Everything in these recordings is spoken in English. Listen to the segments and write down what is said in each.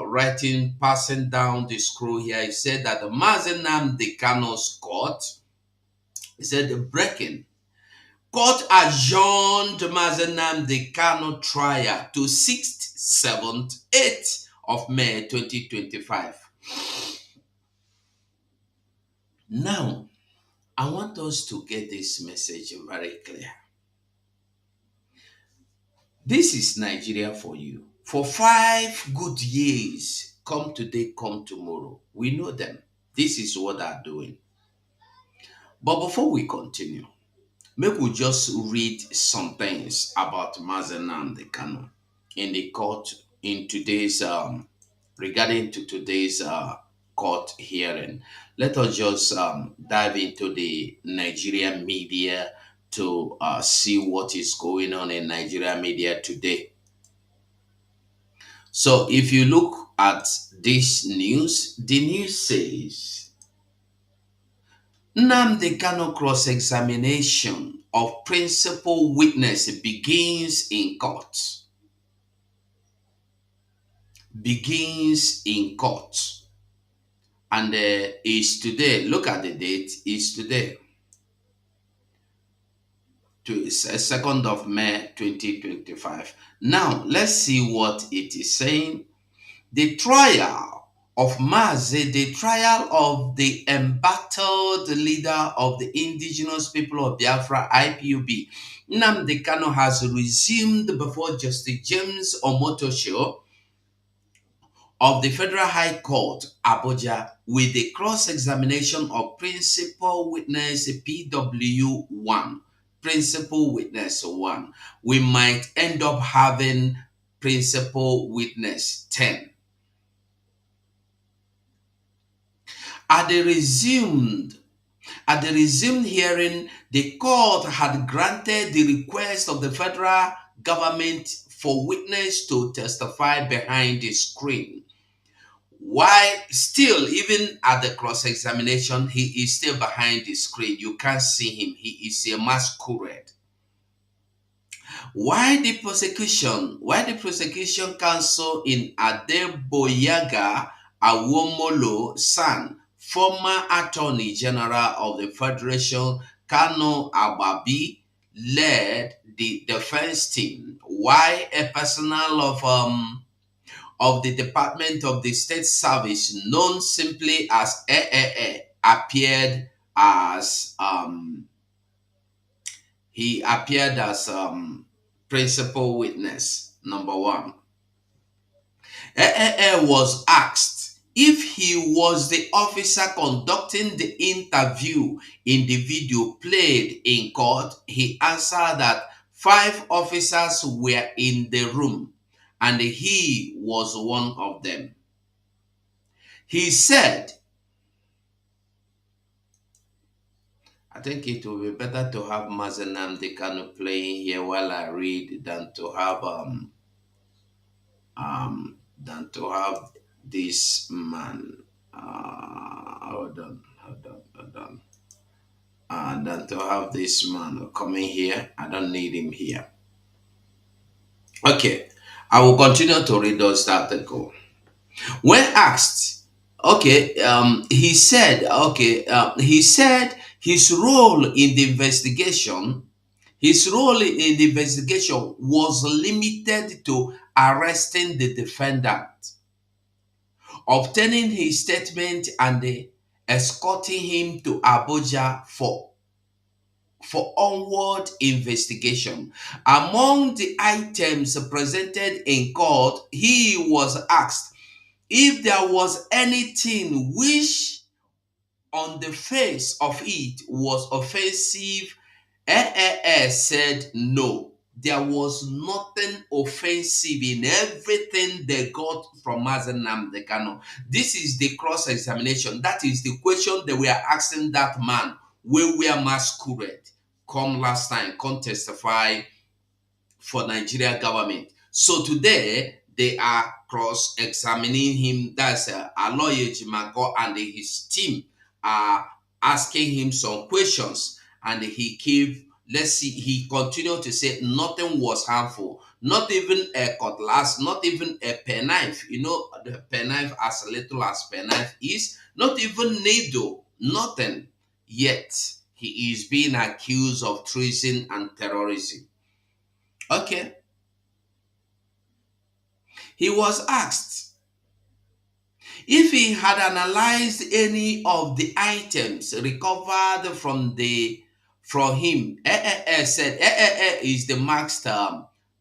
writing, passing down the scroll here. He said that the Mazi Nnamdi Kanu's court, he said the breaking. Court adjourned Mazi Nnamdi Kanu trial to 6th, 7th, 8th of May 2025. Now, I want us to get this message very clear. This is Nigeria for you. For 5 good years, come today, come tomorrow. We know them. This is what they're doing. But before we continue, make we just read some things about Mazi Nnamdi Kanu in the court in today's regarding to today's court hearing. Let us just dive into the Nigerian media to see what is going on in Nigerian media today. So if you look at this news, the news says Nnamdi Kanu cross-examination of principal witness begins in court. Begins in court. And is today. Look at the date. Is today. To 2nd of May 2025. Now, let's see what it is saying. The trial of Mazi, the trial of the embattled leader of the indigenous people of Biafra, IPOB, Nnamdi Kanu, has resumed before Justice James Omotosho of the Federal High Court, Abuja, with the cross-examination of principal witness PW1. Principal witness 1. We might end up having principal witness 10. At the resumed hearing, the court had granted the request of the federal government for witness to testify behind the screen. While still, even at the cross-examination, he is still behind the screen. You can't see him. He is a masquerade. Why the prosecution counsel in Adeboyaga Awomolo San, former Attorney General of the Federation, Kano Ababi, led the defense team, while a personnel of the Department of the State Service, known simply as AAA, appeared as principal witness number 1. AAA was asked if he was the officer conducting the interview in the video played in court. He answered that 5 officers were in the room and he was one of them. He said, I think it will be better to have Mazi Nnamdi Kanu playing here while I read than to have this man. Hold on. Than to have this man coming here. I don't need him here. Okay, I will continue to read those article. When asked, he said his role in the investigation was limited to arresting the defendant, obtaining his statement, and escorting him to Abuja for onward investigation. Among the items presented in court, he was asked if there was anything which on the face of it was offensive. AAS said no. There was nothing offensive in everything they got from Mazi Nnamdi Kanu. This is the cross-examination. That is the question they were asking that man. We were masquerade. Come last time, come testify for Nigeria government. So today, they are cross-examining him. That's Aloye Jimago and his team are asking him some questions, and he keep Let's see, he continued to say nothing was harmful, not even a cutlass, not even a penknife. You know, the penknife, as little as penknife is, not even needle, nothing. Yet he is being accused of treason and terrorism. Okay, he was asked if he had analyzed any of the items recovered from him. Said is the masked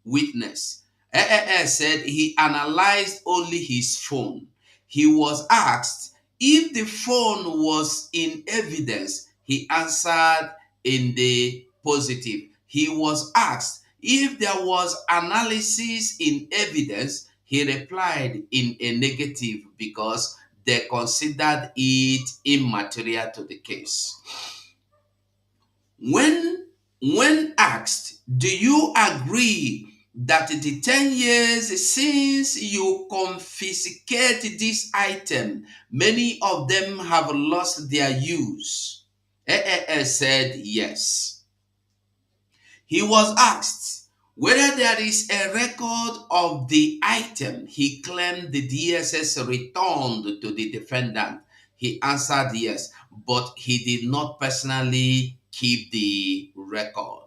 witness. Said he analyzed only his phone. He was asked if the phone was in evidence. He answered in the positive. He was asked if there was analysis in evidence. He replied in a negative because they considered it immaterial to the case. When asked, do you agree that the 10 years since you confiscate this item, many of them have lost their use? Said yes. He was asked whether there is a record of the item he claimed the DSS returned to the defendant. He answered yes, but he did not personally keep the record.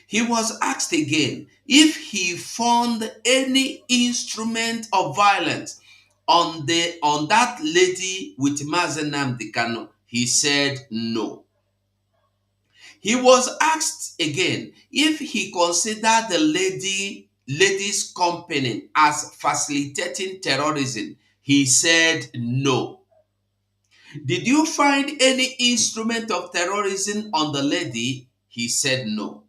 He was asked again if he found any instrument of violence on that lady with Mazi Nnamdi Kanu. He said no. He was asked again if he considered the ladies' company as facilitating terrorism. He said no. Did you find any instrument of terrorism on the lady? He said no.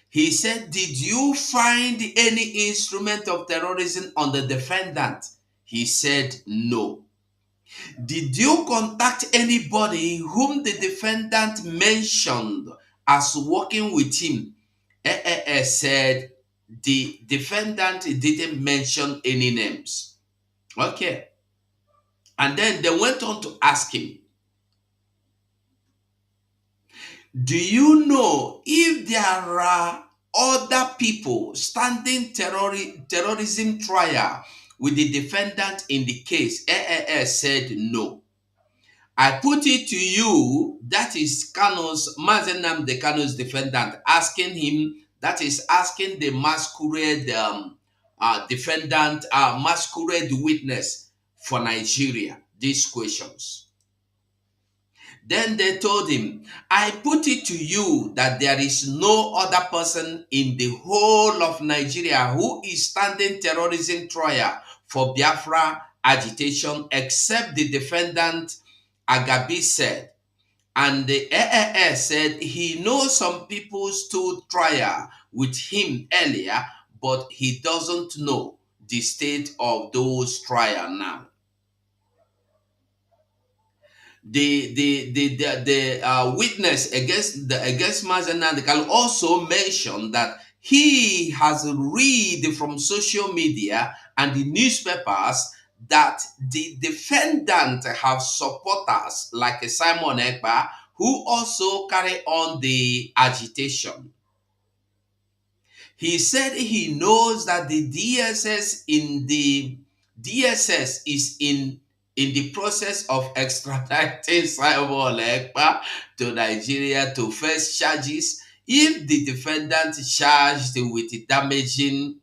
He said, did you find any instrument of terrorism on the defendant? He said no. Did you contact anybody whom the defendant mentioned as working with him? Said the defendant didn't mention any names. Okay. And then they went on to ask him, do you know if there are other people standing terrorism trial with the defendant in the case? Said no. I put it to you, that is Mazi Nnamdi Kanu's defendant, asking him, that is asking the masquerade defendant, masquerade witness for Nigeria, these questions. Then they told him, I put it to you that there is no other person in the whole of Nigeria who is standing terrorism trial for Biafra agitation except the defendant. Agabi said, and the AAS said he knows some people stood trial with him earlier, but he doesn't know the state of those trial now. The witness against Mazi Nnamdi Kanu also mentioned that he has read from social media and the newspapers that the defendant have supporters like Simon Ekpa who also carry on the agitation. He said he knows that the DSS is in the process of extraditing Simon Ekpa to Nigeria to face charges if the defendant charged with damaging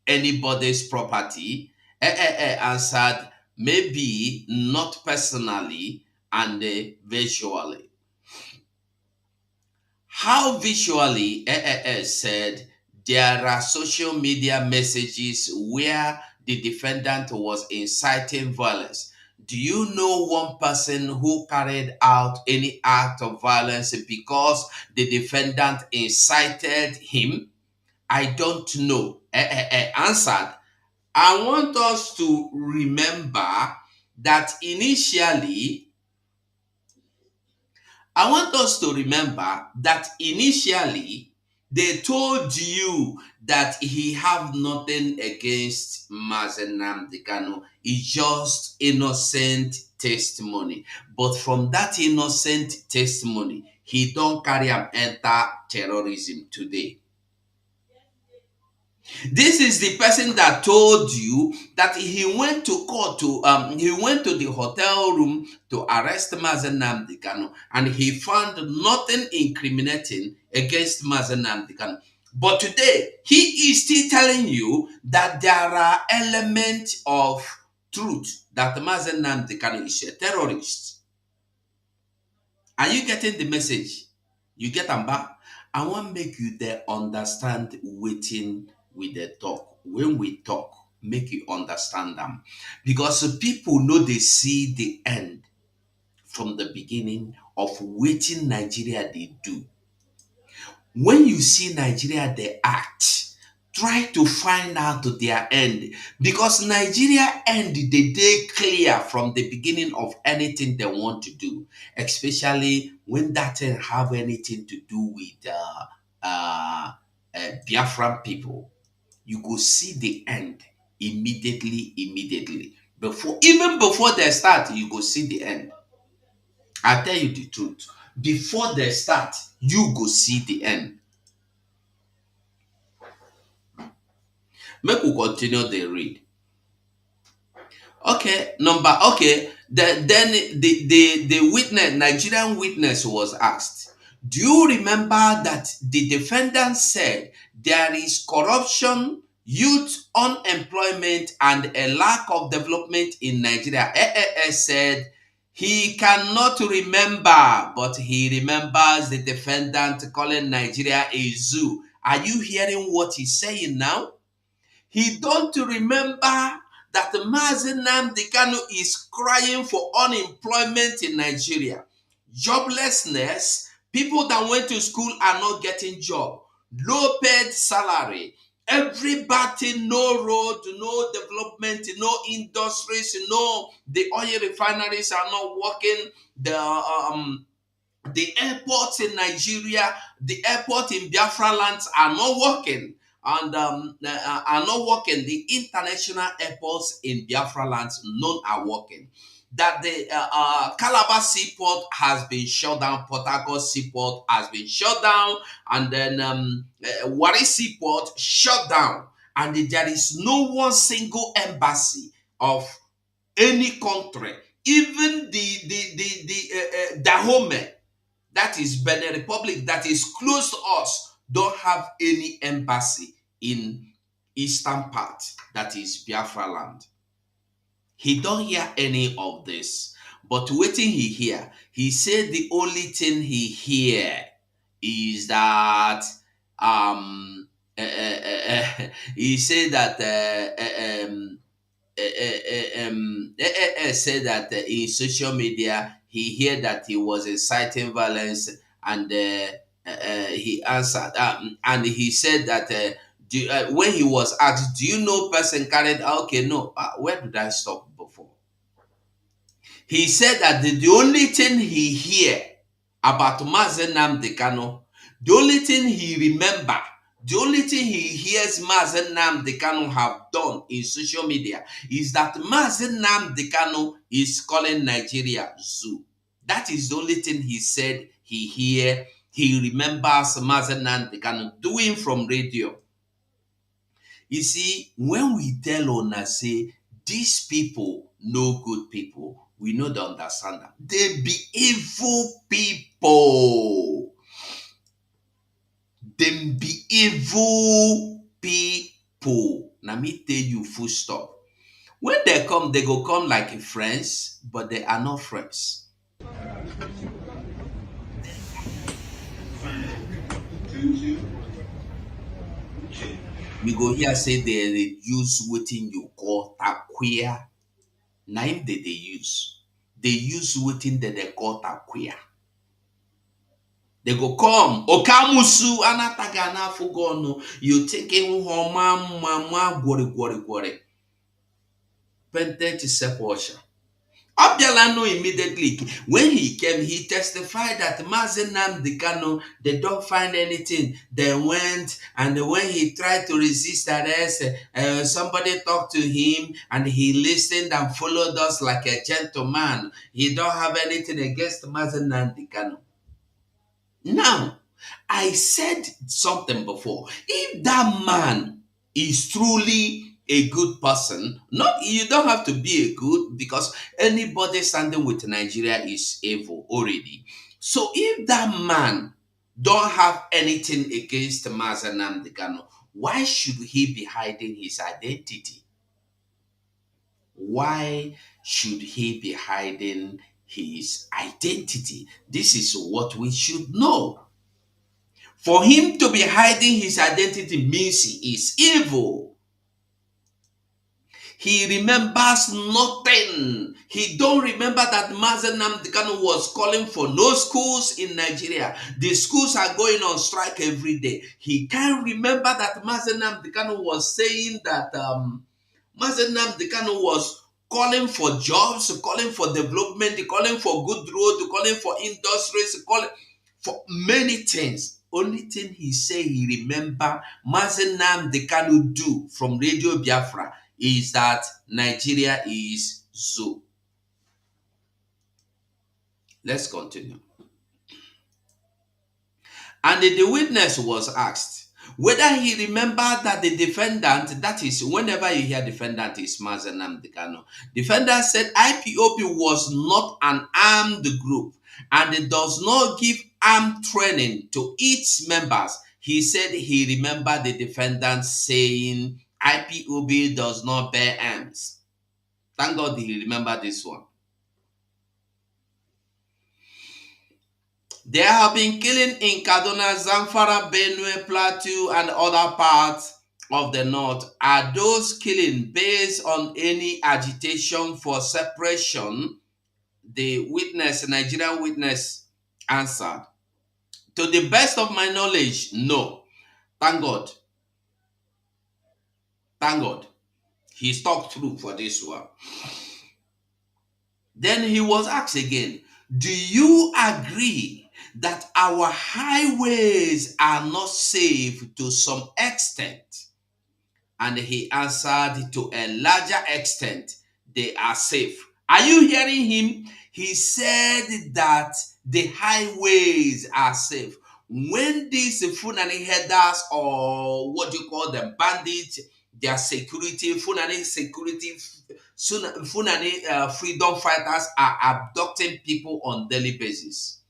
anybody's property. Answered maybe not personally and visually. How visually? Said there are social media messages where the defendant was inciting violence. Do you know one person who carried out any act of violence because the defendant incited him? I don't know. Answered, I want us to remember that initially they told you that he have nothing against Mazi Nnamdi Kanu. It's just innocent testimony. But from that innocent testimony, He don't carry am enter terrorism today. This is the person that told you that he went to court to he went to the hotel room to arrest Mazi Nnamdi Kanu, and he found nothing incriminating against Mazi Nnamdi Kanu. But today he is still telling you that there are elements of truth that Mazi Nnamdi Kanu is a terrorist. Are you getting the message? You get am back? I want make you there understand waiting with the talk. When we talk, make you understand them. Because people know they see the end from the beginning of waiting Nigeria they do. When you see Nigeria they act, try to find out their end, because Nigeria end the day clear from the beginning of anything they want to do, especially when that thing have anything to do with Biafran people. You go see the end immediately before, even before they start, you go see the end. I tell you the truth, before they start, you go see the end. Make we continue the read. Then the witness, Nigerian witness, was asked, do you remember that the defendant said there is corruption, youth unemployment, and a lack of development in Nigeria? Said he cannot remember, but he remembers the defendant calling Nigeria a zoo. Are you hearing what he's saying now? He don't remember that Mazi Nnamdi Kanu is crying for unemployment in Nigeria, joblessness, people that went to school are not getting job, low paid salary, everybody, no road, no development, no industries, no, the oil refineries are not working, the airports in Nigeria, the airport in Biafra lands are not working, and are not working. The international airports in Biafra lands, none are working. That the Calabar seaport has been shut down, Port Harcourt seaport has been shut down, and then Warri seaport shut down, and there is no one single embassy of any country, even the Dahomey, that is Benin Republic, that is close to us, don't have any embassy in eastern part, that is Biafra land. He don't hear any of this. But waiting he hear, he said the only thing he hear is that he said that said that in social media he heard that he was inciting violence, and he answered, and he said that when he was asked, do you know person carried, okay, no, where did I stop before? He said that the only thing he hear about Mazi Nnamdi Kanu, the only thing he remember, the only thing he hears Mazi Nnamdi Kanu have done in social media is that Mazi Nnamdi Kanu is calling Nigeria zoo. That is the only thing he said he hear. He remembers Mazi Nnamdi Kanu doing from radio. You see, when we tell Ona say these people no good people, we know they understand them. They be evil people. Them be evil people. Now me tell you full stop. When they come, they go come like friends, but they are not friends. You go here say they use wetin you call taquia. Name that they use. They use wetin that they call taquia. They go come okamusu anataga na fugono. You thinking mama gwori. Pente to separation. Obialano immediately, when he came, he testified that Mazi Nnamdi Kanu, they don't find anything. They went, and when he tried to resist arrest, somebody talked to him, and he listened and followed us like a gentleman. He don't have anything against Mazi Nnamdi Kanu. Now, I said something before. If that man is truly a good person, not you don't have to be a good, because anybody standing with Nigeria is evil already. So if that man don't have anything against Mazi Nnamdi Kanu, why should he be hiding his identity? Why should he be hiding his identity? This is what we should know. For him to be hiding his identity means he is evil. He remembers nothing. He don't remember that Mazi Nnamdi Kanu was calling for no schools in Nigeria. The schools are going on strike every day. He can't remember that Mazi Nnamdi Kanu was saying that Mazi Nnamdi Kanu was calling for jobs, calling for development, calling for good road, calling for industries, calling for many things. Only thing he say he remember Mazi Nnamdi Kanu do from Radio Biafra is that Nigeria is zoo. Let's continue. And the witness was asked whether he remembered that the defendant, that is, whenever you hear defendant is Mazi Nnamdi Kanu, defendant said IPOB was not an armed group and it does not give armed training to its members. He said he remembered the defendant saying IPOB does not bear arms. Thank God he remembered this one. There have been killing in Kaduna, Zamfara, Benue, Plateau, and other parts of the north. Are those killing based on any agitation for separation? The witness, Nigerian witness, answered. To the best of my knowledge, no. Thank God. Thank God. He stuck through for this one. Then he was asked again, do you agree that our highways are not safe to some extent? And he answered, to a larger extent, they are safe. Are you hearing him? He said that the highways are safe. When these Funani headers, or what do you call them, bandits, their security, Funani security, Funani freedom fighters are abducting people on daily basis.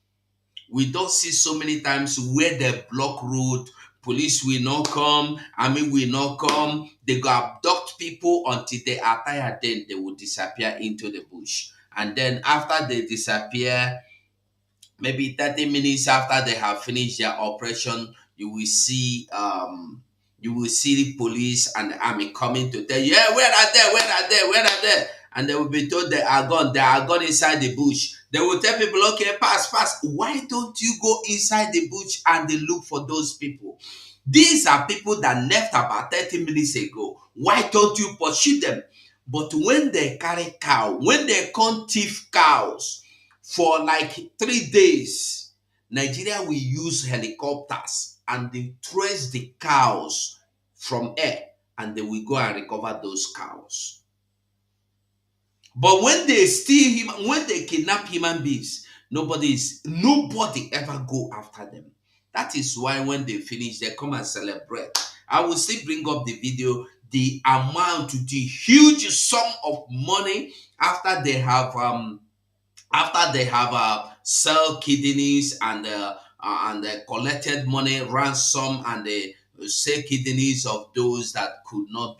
We don't see so many times where they block road, police will not come, army will not come. They go abduct people until they are tired, then they will disappear into the bush. And then after they disappear, maybe 30 minutes after they have finished their operation, you will see the police and the army coming to tell you, yeah, where are they? Where are they? Where are they? And they will be told they are gone. They are gone inside the bush. They will tell people, okay, pass, pass. Why don't you go inside the bush and they look for those people? These are people that left about 30 minutes ago. Why don't you pursue them? But when they carry cow, when they come thief cows for like 3 days, Nigeria will use helicopters and they trace the cows from air and they will go and recover those cows. But when they steal him, when they kidnap human beings, nobody ever go after them. That is why when they finish, they come and celebrate. I will still bring up the video, the amount, the huge sum of money after they have sell kidneys and collected money ransom, and they sell kidneys of those that could not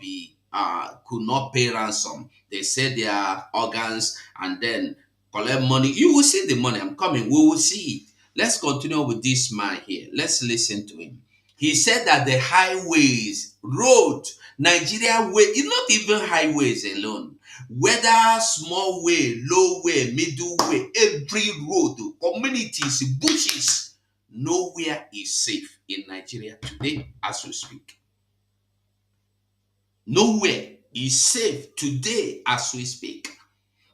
pay ransom. They sell their organs and then collect money. You will see the money. I'm coming. We will see it. Let's continue with this man here. Let's listen to him. He said that the highways, road, Nigeria way, it's not even highways alone. Whether small way, low way, middle way, every road, communities, bushes, nowhere is safe in Nigeria today as we speak. Nowhere is safe today as we speak.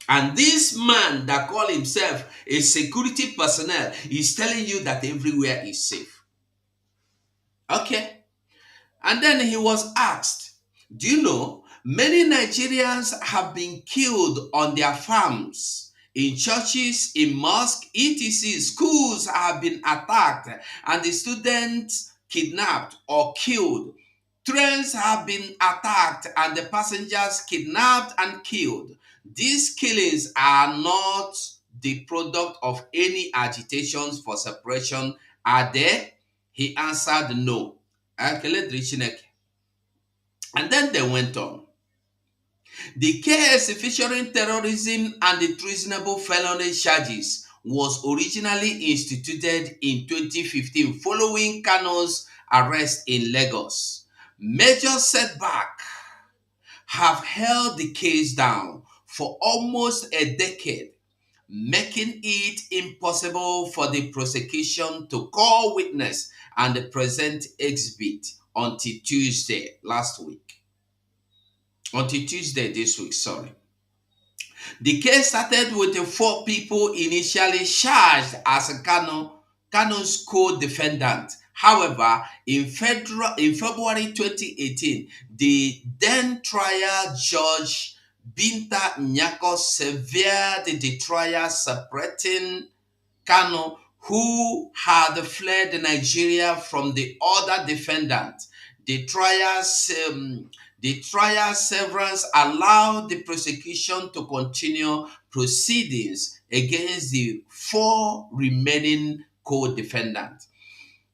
And this man that call himself a security personnel is telling you that everywhere is safe. Okay. And then he was asked, do you know many Nigerians have been killed on their farms In churches, in mosques, etc., schools have been attacked and the students kidnapped or killed. Trains have been attacked and the passengers kidnapped and killed. These killings are not the product of any agitations for separation, are they? He answered no. Ekele dịrị Chineke. And then they went on. The case featuring terrorism and the treasonable felony charges was originally instituted in 2015 following Kano's arrest in Lagos. Major setback have held the case down for almost a decade, making it impossible for the prosecution to call witness and present exhibit until Tuesday last week. Until Tuesday this week, sorry. The case started with the four people initially charged as Kano's co-defendant. However, in February 2018, the then trial judge Binta Nyako severed the trial, separating Kano, who had fled Nigeria, from the other defendant. The trial severance allowed the prosecution to continue proceedings against the four remaining co-defendants.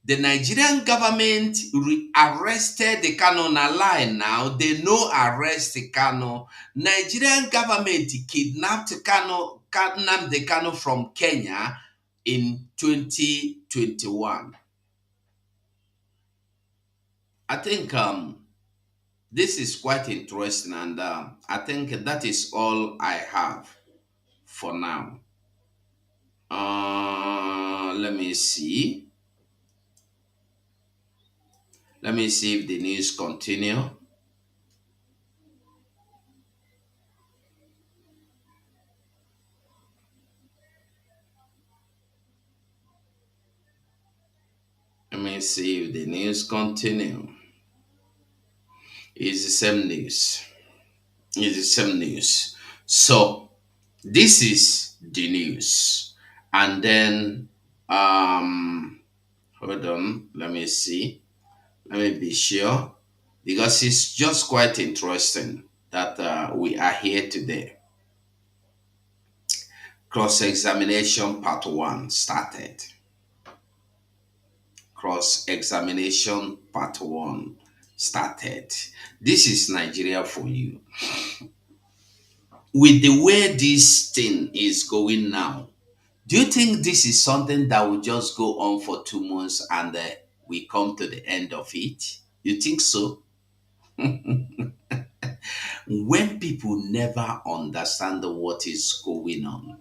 The Nigerian government arrested the Kano. Na lie now, they no arrest the Kano. Nigerian government kidnapped Nnamdi Kanu from Kenya in 2021. I think this is quite interesting, and I think that is all I have for now. Let me see. Let me see if the news continue. Let me see if the news continue. It's the same news. It's the same news. So this is the news. And then hold on, let me see. Let me be sure. Because it's just quite interesting that we are here today. Cross-examination part 1 started. Cross-examination part 1 started. This is Nigeria for you. With the way this thing is going now, do you think this is something that will just go on for 2 months and we come to the end of it? You think so? When people never understand what is going on.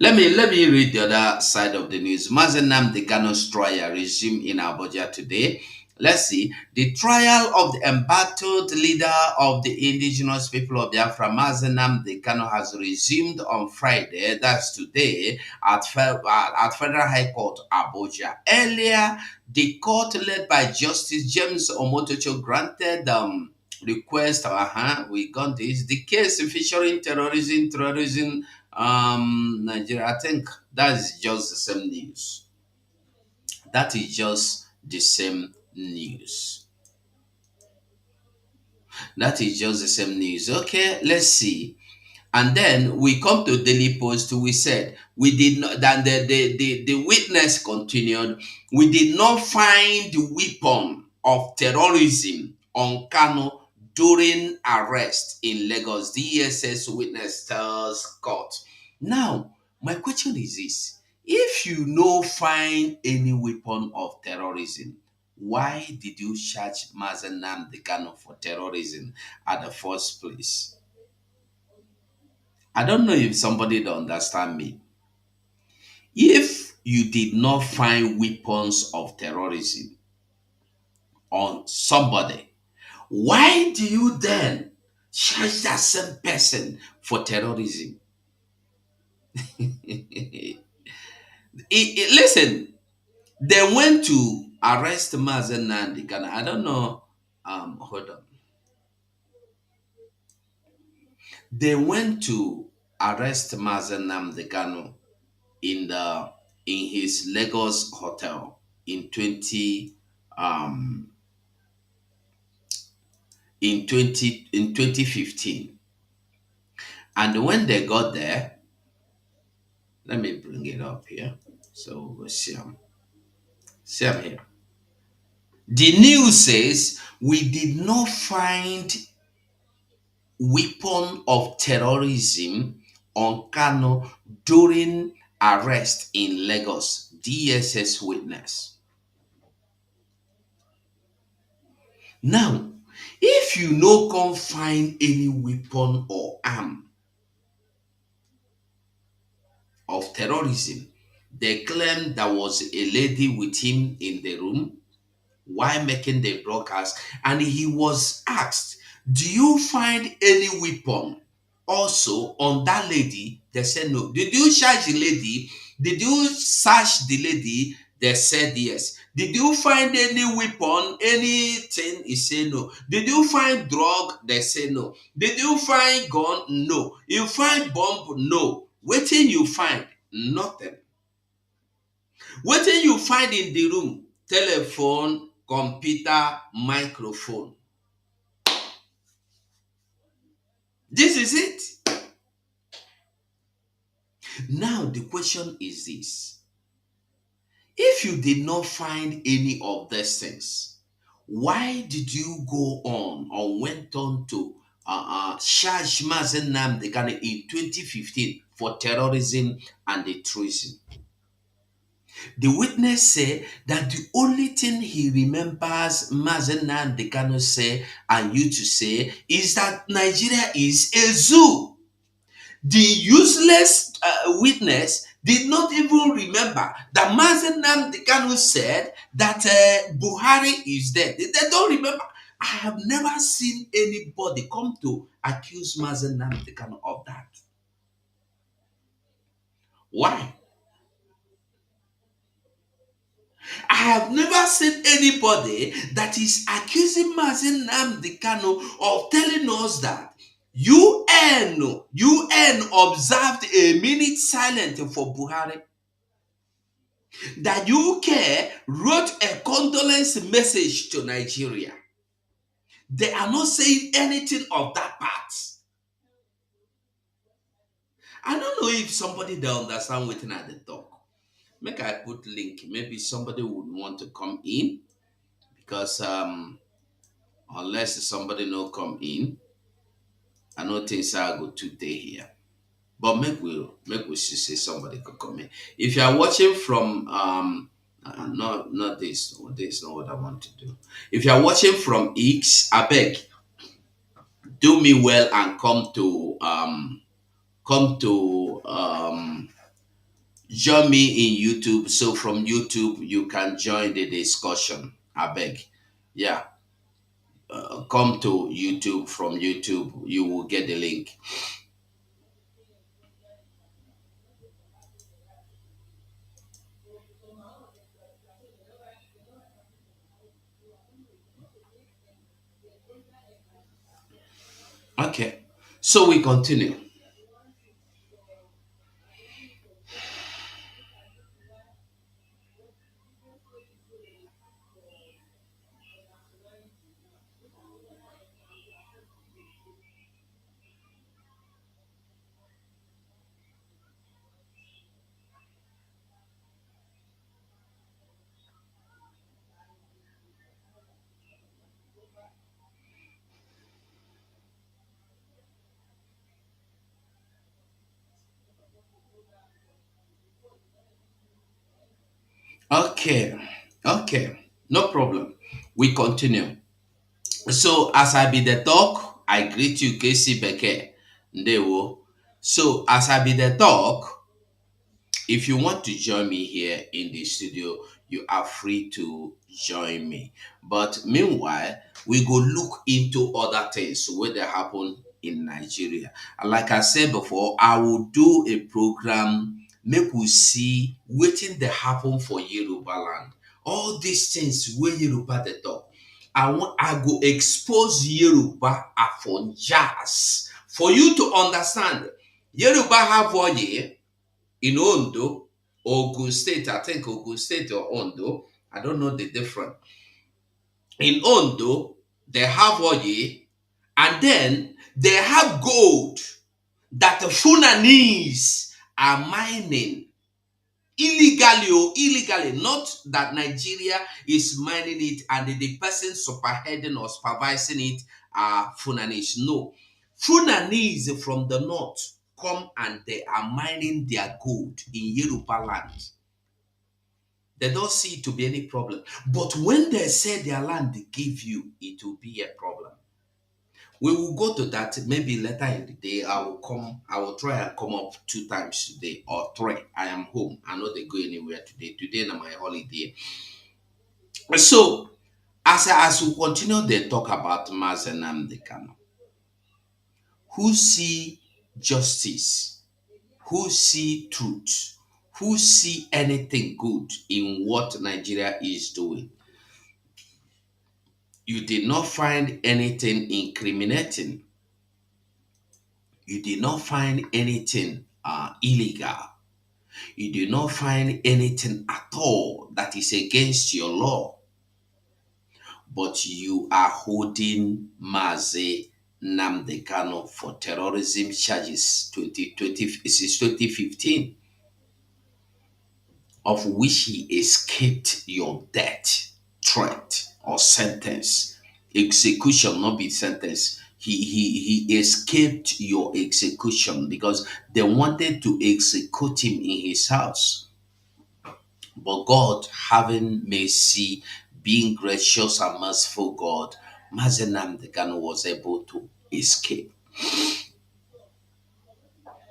Let me read the other side of the news. Mazi Nnamdi Kanu's trial resumed in Abuja today. Let's see. The trial of the embattled leader of the indigenous people of Biafra, Mazi Nnamdi Kanu, has resumed on Friday, that's today, at Federal High Court, Abuja. Earlier, the court led by Justice James Omotocho granted request. We got this. The case featuring terrorism, Nigeria. I think that is just the same news. That is just the same news. That is just the same news. Okay, let's see. And then we come to Daily Post. We said we did not. Then the witness continued. We did not find the weapon of terrorism on Kanu during arrest in Lagos. The ESS witness tells court. Now, my question is this: if you no find any weapon of terrorism, why did you charge Mazi Nnamdi Kanu for terrorism at the first place? I don't know if somebody don't understand me. If you did not find weapons of terrorism on somebody, why do you then charge that same person for terrorism? Listen, they went to arrest Mazi Nnamdi Kanu. I don't know. Hold on. They went to arrest Mazi Nnamdi Kanu in the in his Lagos hotel in 2015. And when they got there, let me bring it up here. So we'll see him. See him here. The news says we did not find weapon of terrorism on Kano during arrest in Lagos. DSS witness. Now, if you no can find any weapon or arm of terrorism, they claim there was a lady with him in the room while making the broadcast, and he was asked, do you find any weapon also on that lady? They said no. Did you charge the lady? Did you search the lady? They said yes. Did you find any weapon, anything? He said no. Did you find drug? They said no. Did you find gun? No. You find bomb? No. Waiting you find? Nothing. Wetin you find in the room? Telephone, computer, microphone. This is it. Now the question is this. If you did not find any of these things, why did you go on or went on to charge Mazi Nnamdi Kanu in 2015 for terrorism and the treason? The witness said that the only thing he remembers Mazi Nnamdi Kanu say and you to say is that Nigeria is a zoo. The useless witness did not even remember that Mazi Nnamdi Kanu said that Buhari is dead. They don't remember. I have never seen anybody come to accuse Mazi Nnamdi Kanu of that. Why? I have never seen anybody that is accusing Mazi Nnamdi Kanu of telling us that UN observed a minute silent for Buhari. That UK wrote a condolence message to Nigeria. They are not saying anything of that part. I don't know if somebody they understand waiting at the talk. Make I put link. Maybe somebody would want to come in because unless somebody no come in, I know things are good today here. But make we see say somebody could come in. If you are watching from not this, no, this is not what I want to do. If you are watching from X, I beg, do me well and come to join me in YouTube. So from YouTube you can join the discussion. I beg. Yeah. Come to YouTube. From YouTube you will get the link. Okay. So we continue. Okay, okay, no problem. We continue. So as I be the talk, I greet you, Casey Beke. Ndewo. So as I be the talk, if you want to join me here in the studio, you are free to join me. But meanwhile, we go look into other things where they happen in Nigeria. And like I said before, I will do a program, make we see waiting they happen for Yoruba land. All these things where Yoruba they talk. I go expose Yoruba for jazz For you to understand, Yoruba have Oye in Ondo, Ogun State, I think Ogun State or Ondo, I don't know the difference. In Ondo, they have Oye, and then they have gold that the Fulanese are mining illegally or illegally. Not that Nigeria is mining it and the person superheading or supervising it are Fulanese. No. Fulanese from the north come and they are mining their gold in Yoruba land. They don't see it to be any problem. But when they say their land they give you, it will be a problem. We will go to that maybe later in the day. I will try and come up 2 times today or three. I am home. I know they go anywhere today. Today is my holiday. So as we continue the talk about Mazi Nnamdi Kanu, who see justice, who see truth, who see anything good in what Nigeria is doing. You did not find anything incriminating. You did not find anything illegal. You did not find anything at all that is against your law. But you are holding Mazi Nnamdi Kanu for terrorism charges 2020 since 2015, of which he escaped your death threat or sentence. Execution, not be sentence. He escaped your execution because they wanted to execute him in his house. But God, having mercy, being gracious and merciful God, Mazi Nnamdi Kanu was able to escape.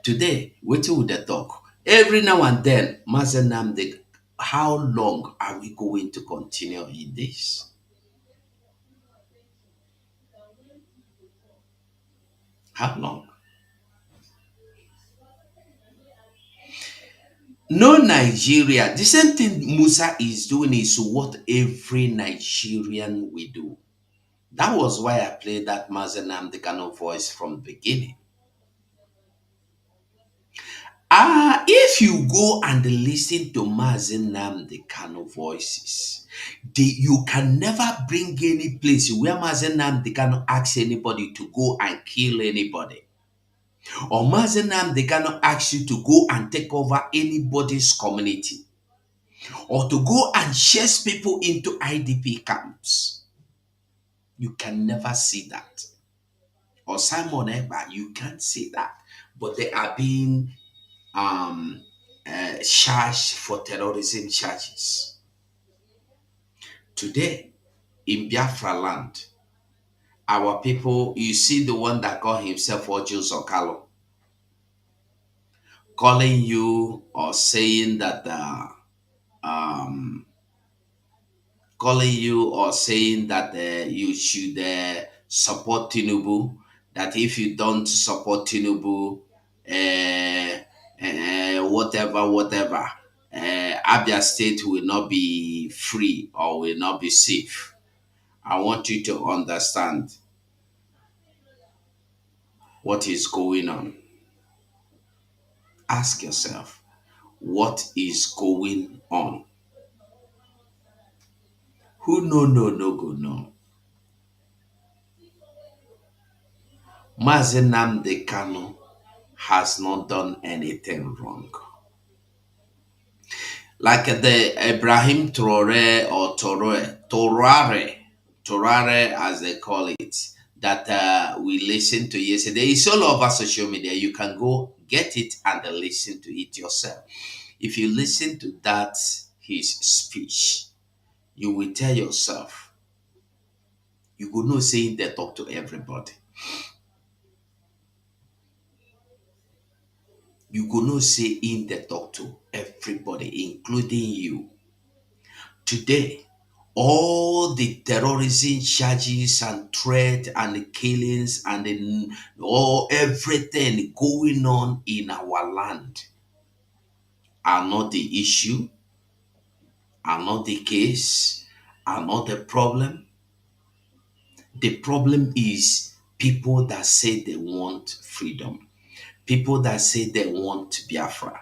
Today, waiting with the talk. Every now and then, Mazi Nnamdi, how long are we going to continue in this? How long? No Nigeria. The same thing Musa is doing is what every Nigerian will do. That was why I played that Mazi Nnamdi Kanu voice from the beginning. If you go and listen to Mazi Nnamdi Kanu voices, you can never bring any place where Mazi Nnamdi Kanu asks anybody to go and kill anybody. Or Mazi Nnamdi Kanu asks you to go and take over anybody's community. Or to go and chase people into IDP camps. You can never see that. Or Simon Ekpa, you can't see that. But they are being um, charged for terrorism charges. Today, in Biafra land, our people, you see the one that called himself Ojo Zokalo, calling you or saying that, um, you should support Tinubu, that if you don't support Tinubu, whatever, Abia State will not be free or will not be safe. I want you to understand what is going on. Ask yourself, what is going on? Who no go no. Mazi Nnamdi Kanu has not done anything wrong. Like the Ibrahim Traore or Torare as they call it, that we listened to yesterday. It's all over social media. You can go get it and listen to it yourself. If you listen to that, his speech, you will tell yourself, you go know saying they talk to everybody. You go know saying they talk to everybody, including you. Today, all the terrorism charges and threat and the killings and all everything going on in our land are not the issue, are not the case, are not the problem. The problem is people that say they want freedom, people that say they want Biafra.